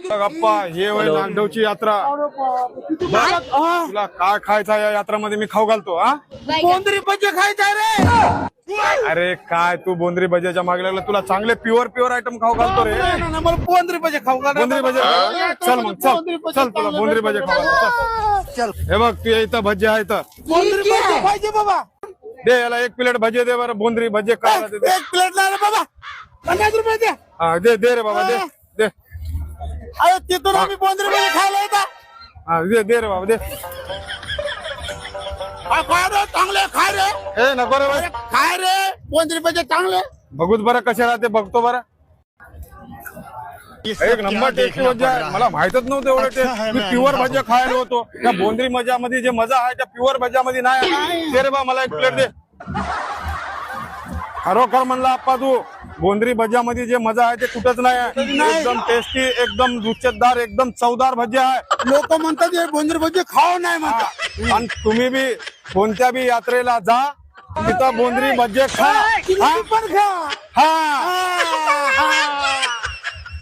गप्पा हे होय नागदेवची यात्रा. तुला काय खायचं या यात्रामध्ये मी खाऊ घालतो. हा बोंद्री भजी खायचा रे. अरे काय तू बोंद्री भज्याच्या मागे लागला. तुला चांगले प्युअर आयटम खाऊ घालतो रे. मला बोंद्री भजी खाऊ घाल. बोंद्री भजे चल मग चल तुला बोंद्री भजे खाऊ घालतो. चल हे बघ तू इथं भजी आहे तर बोंद्री भजी पाहिजे बाबा. दे याला 1 प्लेट भजे दे बरं. बोंद्री भजे काय 1 प्लेट ला रे बाबा 50 रुपये दे. हा दे रे बाबा दे दे. अरे तिथून आम्ही बोंद्री भजी खायला येतात. हा दे रे बाबा दे. खाय रे चांगले खाय रे. ए नको रे बाबा. खाय रे बोंद्री भजी चांगले. बघूच बरं कसे राहते बघतो बरं. एक नंबर टेस्टी भजी आहे. मला माहितच नव्हतं एवढं टेस्ट. मी प्युअर भजी खायला होतो. त्या बोंद्री मजामध्ये जे मजा आहे त्या प्युअर भज्यामध्ये नाही. दे रे बा मला 1 प्लेट दे. खरोखर म्हणला आप्पा तू बोंद्री भज्यामध्ये जे मजा आहे ते कुठंच नाही आहे. एकदम टेस्टी एकदम रुचकदार एकदम चवदार भजी आहे. लोक म्हणतात हे बोंद्री भजी खाऊ नाही म्हणतात. आणि तुम्ही बी कोणत्या बी यात्रेला जा तिथं बोंद्री भजे खा. पण